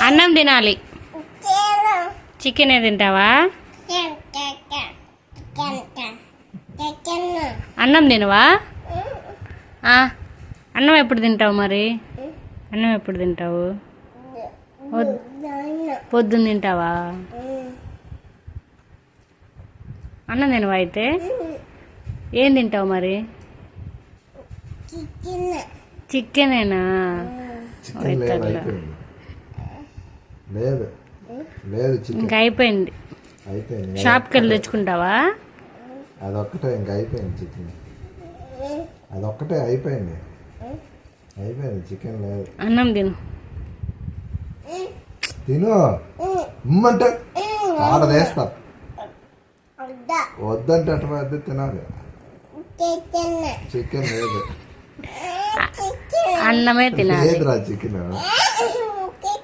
అన్నం తినాలి. చికెనే తింటావా? అన్నం తినవా? అన్నం ఎప్పుడు తింటావు మరి? అన్నం ఎప్పుడు తింటావు? పొద్దున్న తింటావా? అన్నం తినవా అయితే? ఏం తింటావు మరి? చికెనేనా? ఇంకా అయిపోయింది. షాప్కి వెళ్ళి తెచ్చుకుంటావా? అదొక్కటే ఇంకా అయిపోయింది. చికెన్ అదొక్కటే అయిపోయింది. చికెన్ లేదు. అన్నం తిను. ఉమ్మంటే ఆడదేస్తా. వద్దంటే అటు తినాలి. చికెన్ లేదు. అన్నమే తినాలి. లేదురా చికెన్.